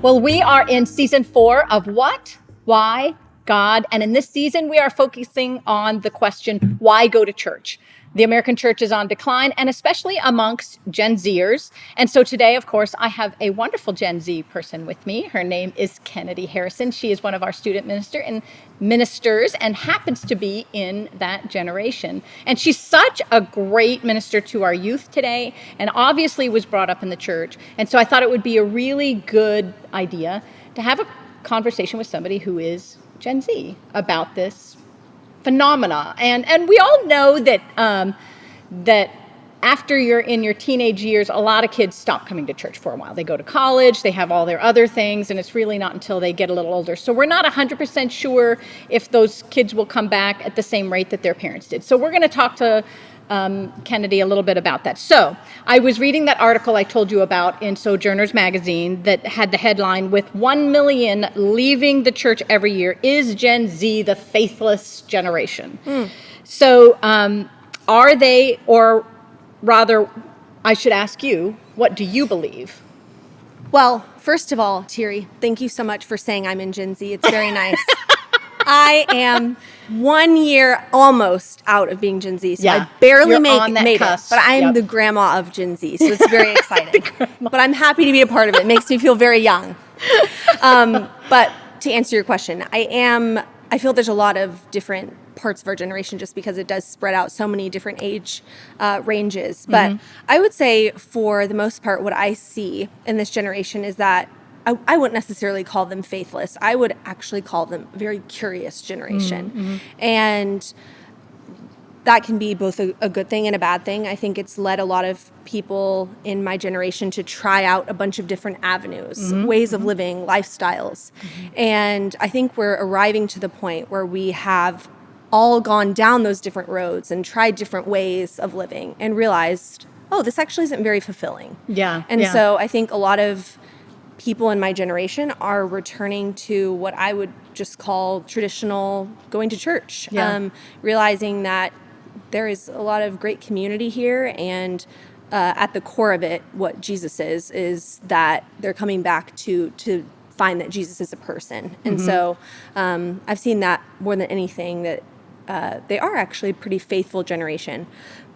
Well, we are in season 4 of What, Why, God. And in this season, we are focusing on the question, why go to church? The American church is on decline, and especially amongst Gen Zers. And so today, of course, I have a wonderful Gen Z person with me. Her name is Kennedy Harrison. She is one of our student ministers and happens to be in that generation. And she's such a great minister to our youth today, and obviously was brought up in the church. And so I thought it would be a really good idea to have a conversation with somebody who is Gen Z about this phenomena. And we all know that that after you're in your teenage years, a lot of kids stop coming to church for a while. They go to college, they have all their other things, and it's really not until they get a little older. So we're not 100% sure if those kids will come back at the same rate that their parents did. So we're going to talk to Kennedy a little bit about that. So I was reading that article I told you about in Sojourners magazine that had the headline, with 1 million leaving the church every year, is Gen Z the faithless generation? So are they, or rather, I should ask you, what do you believe? Well, first of all, Tiri, thank you so much for saying I'm in Gen Z. It's very nice. I am 1 year almost out of being Gen Z, so I barely made it. But I am the grandma of Gen Z, so it's very exciting. But I'm happy to be a part of it. It makes me feel very young. But to answer your question, I feel there's a lot of different parts of our generation just because it does spread out so many different age ranges. But I would say for the most part, what I see in this generation is that I wouldn't necessarily call them faithless. I would actually call them a very curious generation. And that can be both a good thing and a bad thing. I think it's led a lot of people in my generation to try out a bunch of different avenues, ways of living, lifestyles. And I think we're arriving to the point where we have all gone down those different roads and tried different ways of living and realized, oh, this actually isn't very fulfilling. So I think a lot of people in my generation are returning to what I would just call traditional going to church, realizing that there is a lot of great community here, and at the core of it, what Jesus is that they're coming back to find that Jesus is a person. And so I've seen that more than anything, that they are actually a pretty faithful generation.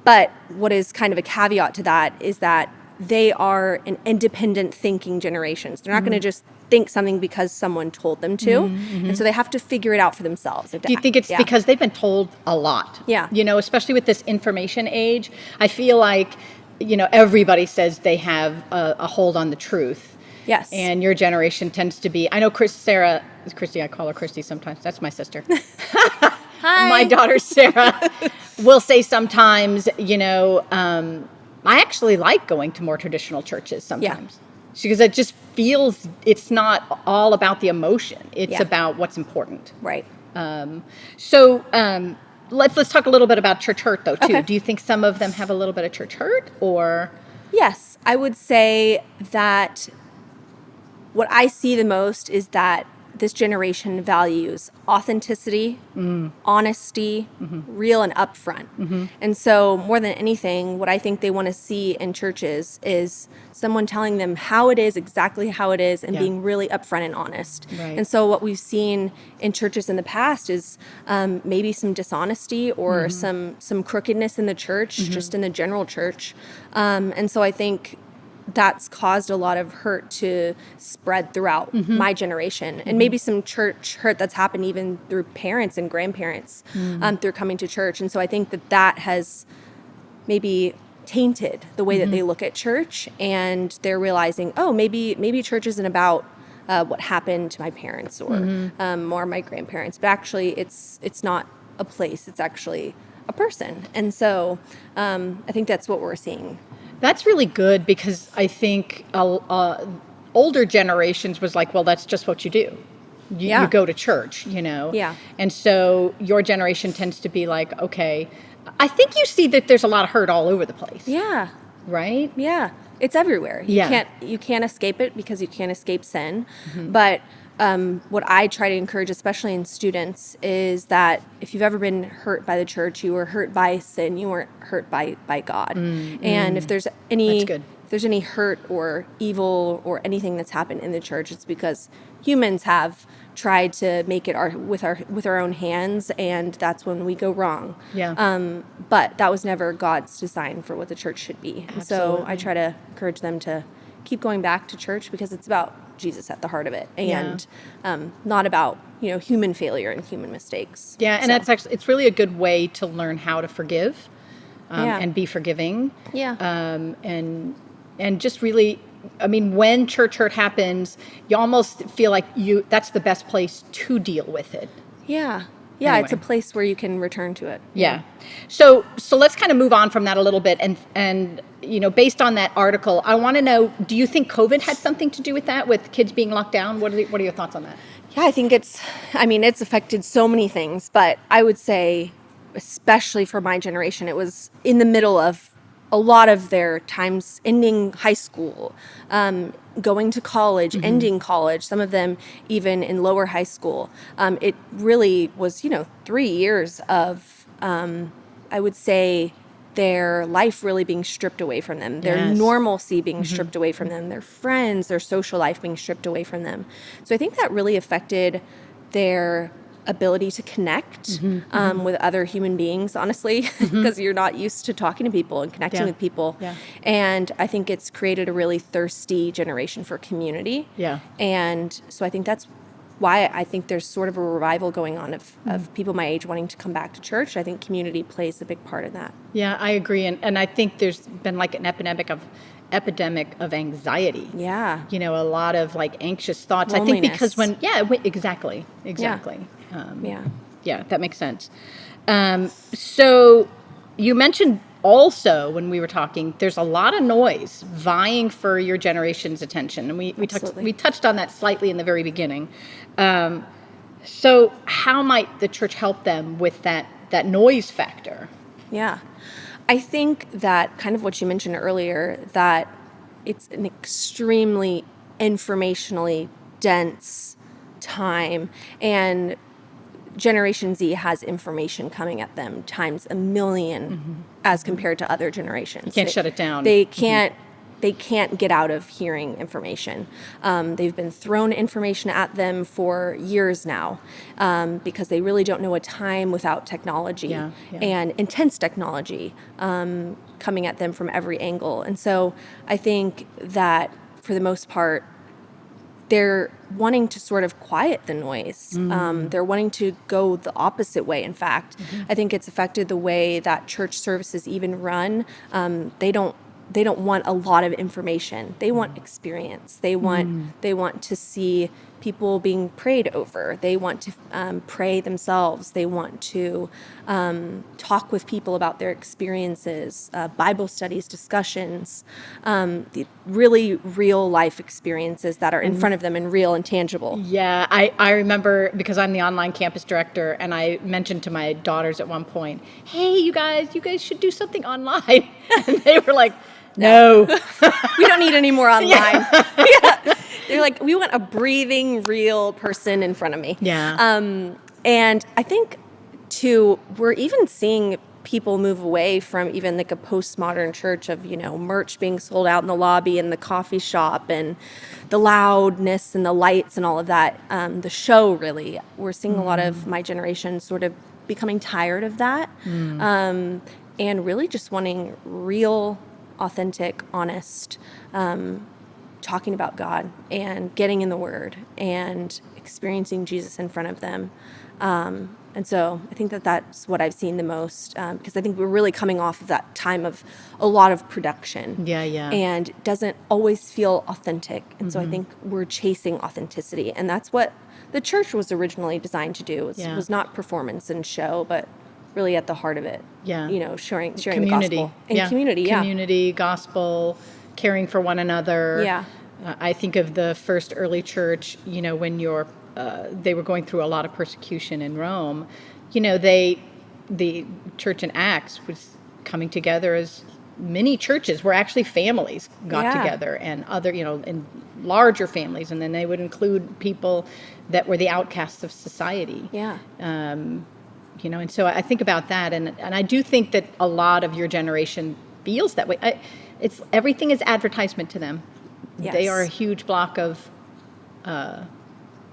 But what is kind of a caveat to that is that they are an independent thinking generation. So they're not going to just think something because someone told them to. And so they have to figure it out for themselves. Do you think it's because they've been told a lot? You know, especially with this information age, I feel like, you know, everybody says they have a hold on the truth. Yes. And your generation tends to be, I know Christy, I call her Christy sometimes. That's my sister. Hi. My daughter, Sarah, will say sometimes, you know, I actually like going to more traditional churches sometimes. Because it just feels, it's not all about the emotion. It's about what's important. Right. So let's talk a little bit about church hurt, though, too. Okay. Do you think some of them have a little bit of church hurt, or? Yes, I would say that what I see the most is that this generation values authenticity, honesty, real and upfront. And so more than anything, what I think they want to see in churches is someone telling them how it is, exactly how it is, and being really upfront and honest. And so what we've seen in churches in the past is maybe some dishonesty or some crookedness in the church, just in the general church. And so I think that's caused a lot of hurt to spread throughout my generation, and maybe some church hurt that's happened even through parents and grandparents through coming to church. And so I think that has maybe tainted the way that they look at church, and they're realizing, oh, maybe church isn't about what happened to my parents or my grandparents, but actually it's not a place, it's actually a person. And so I think that's what we're seeing. That's really good, because I think older generations was like, well, that's just what you do. You go to church, you know? And so your generation tends to be like, okay, I think you see that there's a lot of hurt all over the place. Right? It's everywhere. You can't escape it because you can't escape sin. But what I try to encourage, especially in students, is that if you've ever been hurt by the church, you were hurt by sin, you weren't hurt by God. And if there's any there's any hurt or evil or anything that's happened in the church, it's because humans have tried to make it with our own hands, and that's when we go wrong. Yeah. But that was never God's design for what the church should be. Absolutely. So I try to encourage them to keep going back to church, because it's about Jesus at the heart of it, and not about human failure and human mistakes. Yeah, and that's actually, it's really a good way to learn how to forgive and be forgiving. Yeah. And just really, I mean, when church hurt happens, you almost feel like that's the best place to deal with it. Yeah. Yeah, Anyway. It's a place where you can return to it. Yeah. So let's kind of move on from that a little bit, and based on that article, I want to know, do you think COVID had something to do with that, with kids being locked down? What are your thoughts on that? Yeah, I think it's affected so many things, but I would say, especially for my generation, it was in the middle of a lot of their times ending high school, going to college, ending college, some of them even in lower high school. It really was, 3 years of, I would say, their life really being stripped away from them, their normalcy being stripped away from them, their friends, their social life being stripped away from them. So I think that really affected their ability to connect with other human beings, honestly, because you're not used to talking to people and connecting with people. Yeah. And I think it's created a really thirsty generation for community. Yeah. And so I think that's why I think there's sort of a revival going on of people my age wanting to come back to church. I think community plays a big part in that. Yeah, I agree. And I think there's been like an epidemic of anxiety. Yeah. A lot of like anxious thoughts. Loneliness. I think because exactly. Yeah, that makes sense. So you mentioned also, when we were talking, there's a lot of noise vying for your generation's attention. And we touched on that slightly in the very beginning. So how might the church help them with that noise factor? Yeah. I think that kind of what you mentioned earlier, that it's an extremely informationally dense time, and Generation Z has information coming at them times a million as compared to other generations. You can't shut it down. They can't get out of hearing information. They've been thrown information at them for years now, because they really don't know a time without technology and intense technology coming at them from every angle. And so I think that for the most part, they're wanting to sort of quiet the noise. They're wanting to go the opposite way. In fact, I think it's affected the way that church services even run. They don't want a lot of information. They want experience. They want to see people being prayed over. They want to pray themselves. They want to talk with people about their experiences, Bible studies, discussions, the really real life experiences that are in front of them and real and tangible. Yeah, I remember, because I'm the online campus director, and I mentioned to my daughters at one point, hey, you guys should do something online. And they were like, no. We don't need any more online. They're like, we want a breathing, real person in front of me. Yeah. And I think, too, we're even seeing people move away from even like a postmodern church of, merch being sold out in the lobby and the coffee shop and the loudness and the lights and all of that. The show, really. We're seeing a lot of my generation sort of becoming tired of that, and really just wanting real, authentic, honest, talking about God and getting in the Word and experiencing Jesus in front of them. And so I think that that's what I've seen the most, because I think we're really coming off of that time of a lot of production. Yeah. And it doesn't always feel authentic. And so I think we're chasing authenticity. And that's what the church was originally designed to do. It was not performance and show, but really at the heart of it. Yeah. Sharing community. the gospel. And community, Community, gospel, caring for one another. Yeah. I think of the first early church, when they were going through a lot of persecution in Rome, the church in Acts was coming together as many churches where actually families got together, and other, in larger families, and then they would include people that were the outcasts of society. Yeah. And so I think about that, and I do think that a lot of your generation feels that way. everything is advertisement to them. Yes. They are a huge block of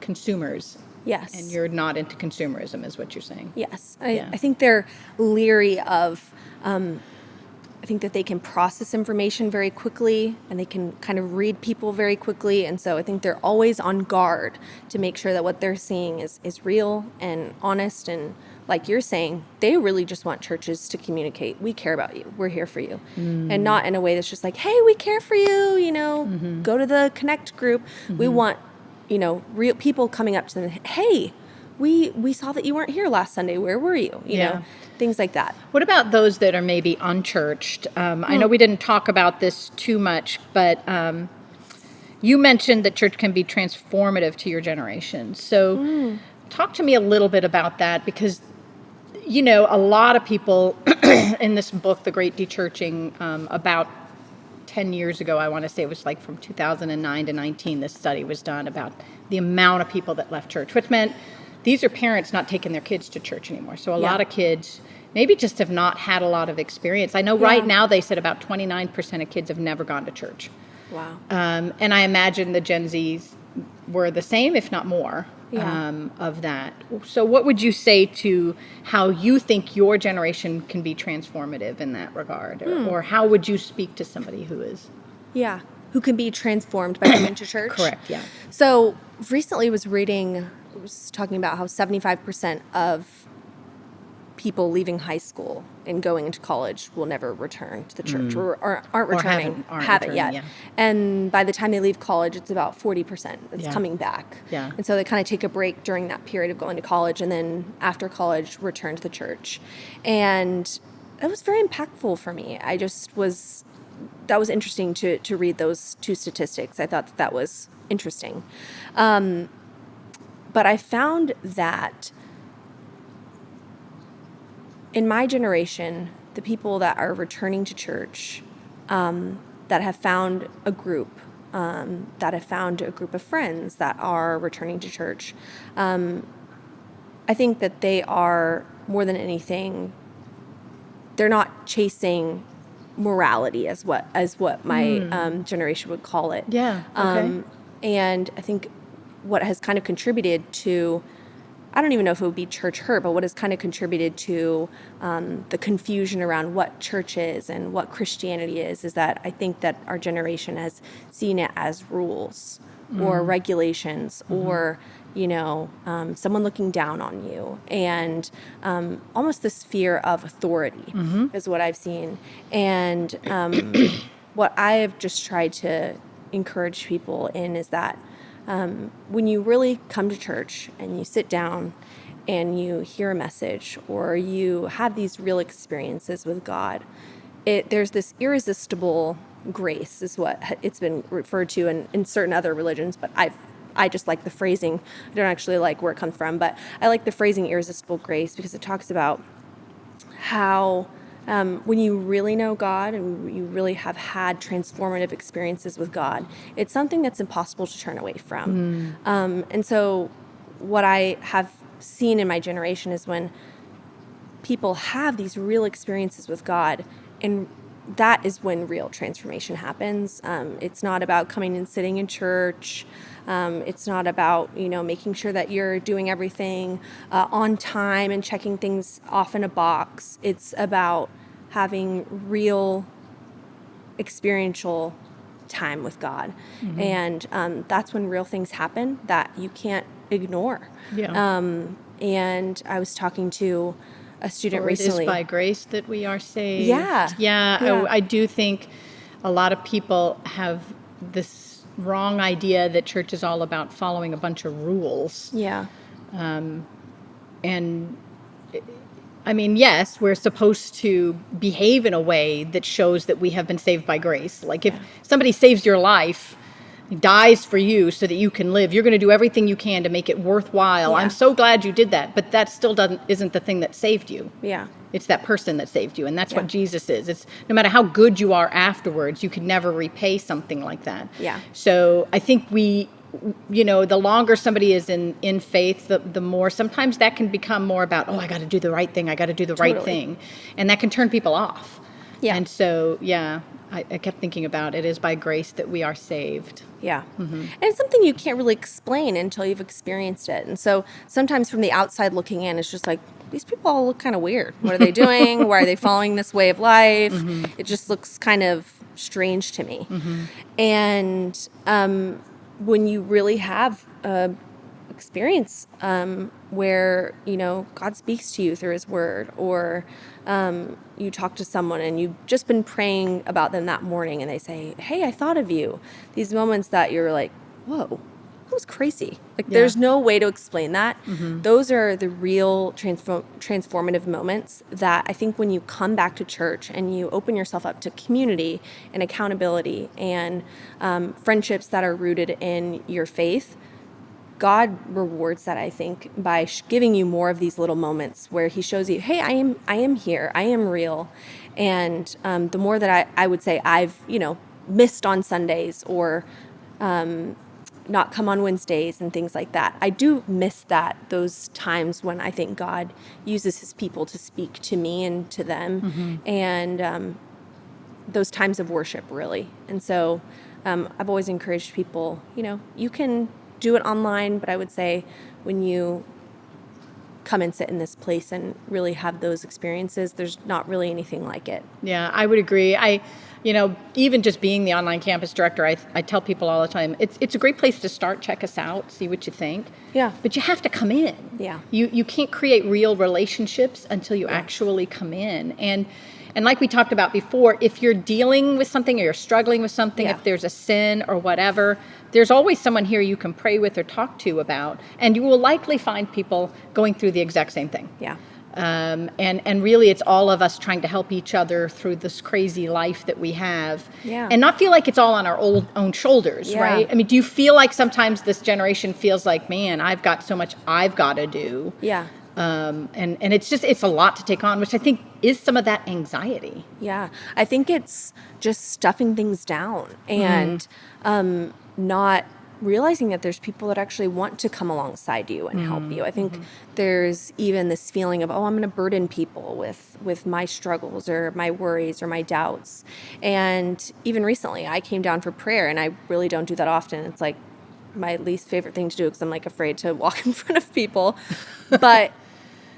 consumers. Yes. And you're not into consumerism, is what you're saying. Yes. I think they're leery of, I think that they can process information very quickly and they can kind of read people very quickly. And so I think they're always on guard to make sure that what they're seeing is real and honest. And like you're saying, they really just want churches to communicate. We care about you. We're here for you. And not in a way that's just like, hey, we care for you, go to the Connect group. We want, real people coming up to them. Hey, we saw that you weren't here last Sunday. Where were you? You know, things like that. What about those that are maybe unchurched? I know we didn't talk about this too much, but you mentioned that church can be transformative to your generation. So talk to me a little bit about that, because, a lot of people in this book, The Great Dechurching, about 10 years ago, I want to say it was like from 2009 to 19, this study was done about the amount of people that left church, which meant these are parents not taking their kids to church anymore. So a lot of kids maybe just have not had a lot of experience. I know right now they said about 29% of kids have never gone to church. Wow. And I imagine the Gen Zs were the same, if not more, of that. So what would you say to how you think your generation can be transformative in that regard? Or how would you speak to somebody who is? Yeah. Who can be transformed by coming to church? Correct, yeah. So recently was talking about how 75% of people leaving high school and going into college will never return to the church or aren't returning, haven't yet. Yeah. And by the time they leave college, it's about 40% that's coming back. Yeah. And so they kind of take a break during that period of going to college, and then after college, return to the church. And it was very impactful for me. That was interesting to read those two statistics. I thought that was interesting. But I found that in my generation, the people that are returning to church, that have found a group, that have found a group of friends that are returning to church, I think that they are, more than anything, they're not chasing morality as what my generation would call it. Yeah. Okay. And I think what has kind of contributed to, I don't even know if it would be church hurt, but what has kind of contributed to the confusion around what church is and what Christianity is that I think that our generation has seen it as rules or regulations or, someone looking down on you, and almost this fear of authority is what I've seen. And what I have just tried to encourage people in is that when you really come to church and you sit down and you hear a message or you have these real experiences with God, there's this irresistible grace is what it's been referred to in certain other religions, but I just like the phrasing. I don't actually like where it comes from, but I like the phrasing irresistible grace because it talks about how when you really know God and you really have had transformative experiences with God, it's something that's impossible to turn away from. And so what I have seen in my generation is when people have these real experiences with God, and that is when real transformation happens. It's not about coming and sitting in church. It's not about, making sure that you're doing everything on time and checking things off in a box. It's about having real experiential time with God. And that's when real things happen that you can't ignore. Yeah. And I was talking to a student recently. It is by grace that we are saved. Yeah. I do think a lot of people have this wrong idea that church is all about following a bunch of rules. Yeah. And I mean, yes, we're supposed to behave in a way that shows that we have been saved by grace. Like if somebody saves your life, dies for you so that you can live, you're going to do everything you can to make it worthwhile. Yeah. I'm so glad you did that, but that still isn't the thing that saved you. Yeah. It's that person that saved you, and that's what Jesus is. It's no matter how good you are afterwards, you can never repay something like that. Yeah. So I think the longer somebody is in faith, the more sometimes that can become more about, I got to do the right thing. I got to do the right thing. And that can turn people off. Yeah. And so, I kept thinking about it is by grace that we are saved. Yeah. And it's something you can't really explain until you've experienced it. And so sometimes from the outside looking in, it's just like, these people all look kind of weird. What are they doing? Why are they following this way of life? It just looks kind of strange to me. And when you really have a experience where, God speaks to you through his word, or you talk to someone and you've just been praying about them that morning and they say, hey, I thought of you. These moments that you're like, whoa, that was crazy. Like, there's no way to explain that. Those are the real transformative moments that I think when you come back to church and you open yourself up to community and accountability and friendships that are rooted in your faith, God rewards that, I think, by giving you more of these little moments where he shows you, hey, I am here. I am real. And the more that I would say I've, missed on Sundays or not come on Wednesdays and things like that, I do miss those times when I think God uses his people to speak to me and to them. And those times of worship, really. And so I've always encouraged people, you can do it online, but I would say when you come and sit in this place and really have those experiences, there's not really anything like it. Yeah, I would agree. Even just being the online campus director, I tell people all the time, it's a great place to start. Check us out, see what you think. Yeah. But you have to come in. Yeah. You can't create real relationships until you actually come in. And like we talked about before, if you're dealing with something or you're struggling with something, if there's a sin or whatever, there's always someone here you can pray with or talk to about. And you will likely find people going through the exact same thing. Yeah. And really it's all of us trying to help each other through this crazy life that we have. Yeah. And not feel like it's all on our own shoulders, right? I mean, do you feel like sometimes this generation feels like, man, I've got so much I've got to do? Yeah. And it's a lot to take on, which I think is some of that anxiety. Yeah. I think it's just stuffing things down and not realizing that there's people that actually want to come alongside you and help you. I think there's even this feeling of, I'm going to burden people with my struggles or my worries or my doubts. And even recently I came down for prayer, and I really don't do that often. It's like my least favorite thing to do because I'm like afraid to walk in front of people. But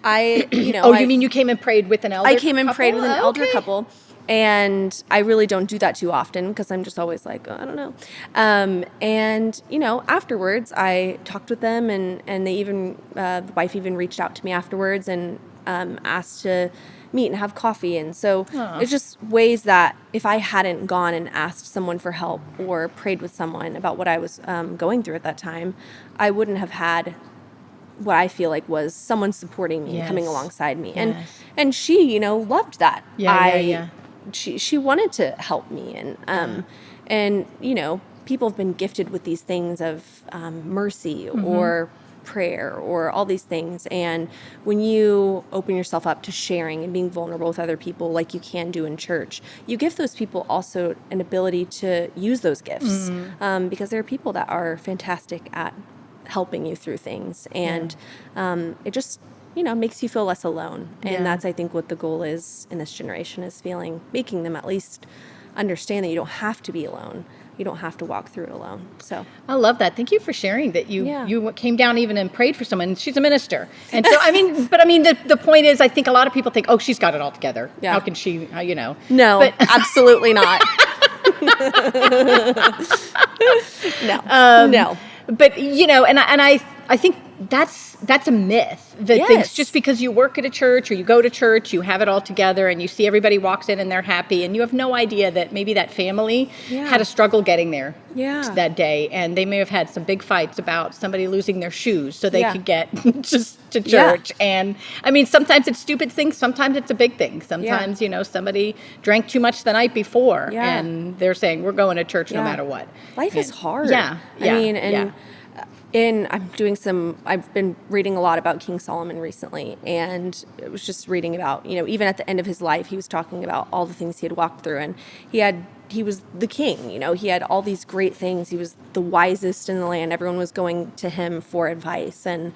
you mean you came and prayed with an elder couple? I came and prayed with an elder couple. And I really don't do that too often because I'm just always like, I don't know. And, afterwards I talked with them and they even, the wife even reached out to me afterwards and asked to meet and have coffee. And so it's just ways that if I hadn't gone and asked someone for help or prayed with someone about what I was going through at that time, I wouldn't have had what I feel like was someone supporting me and coming alongside me. And she, loved that. She wanted to help me. And people have been gifted with these things of mercy or prayer or all these things. And when you open yourself up to sharing and being vulnerable with other people like you can do in church, you give those people also an ability to use those gifts because there are people that are fantastic at helping you through things. And it just makes you feel less alone. And that's, I think, what the goal is in this generation, is making them at least understand that you don't have to be alone. You don't have to walk through it alone. So I love that. Thank you for sharing that you came down even and prayed for someone. She's a minister. And so, the point is, I think a lot of people think, she's got it all together. Yeah. How can she, No, but absolutely not. No. But, and I think that's a myth that thinks just because you work at a church or you go to church, you have it all together and you see everybody walks in and they're happy, and you have no idea that maybe that family had a struggle getting there that day, and they may have had some big fights about somebody losing their shoes so they could get just to church. And sometimes it's stupid things, sometimes it's a big thing. Sometimes, somebody drank too much the night before and they're saying, we're going to church no matter what. Life is hard. And I've been reading a lot about King Solomon recently, and it was just reading about, even at the end of his life, he was talking about all the things he had walked through, and he was the king, he had all these great things. He was the wisest in the land. Everyone was going to him for advice. And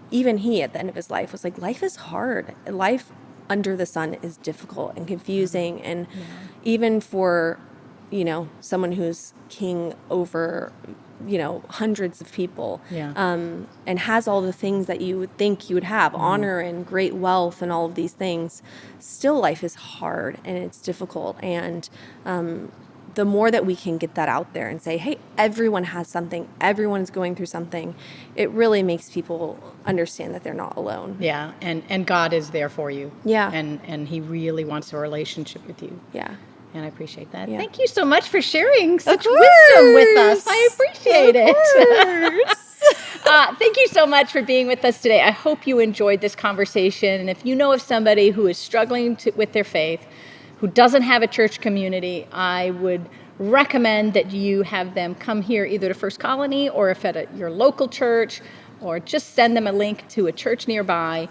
even he, at the end of his life, was like, life is hard. Life under the sun is difficult and confusing. And even for, someone who's king over, hundreds of people, and has all the things that you would think you would have, honor and great wealth and all of these things, still life is hard and it's difficult. And the more that we can get that out there and say, hey, everyone has something, everyone's going through something, it really makes people understand that they're not alone. Yeah, and God is there for you. Yeah. And he really wants a relationship with you. Yeah. And I appreciate that. Yeah. Thank you so much for sharing such wisdom with us. I appreciate it. Thank you so much for being with us today. I hope you enjoyed this conversation. And if you know of somebody who is struggling with their faith, who doesn't have a church community, I would recommend that you have them come here either to First Colony or if at your local church, or just send them a link to a church nearby.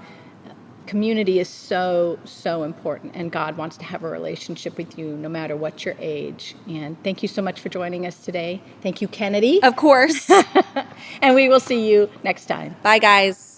Community is so, so important, and God wants to have a relationship with you no matter what your age. And thank you so much for joining us today. Thank you, Kennedy. Of course. And we will see you next time. Bye, guys.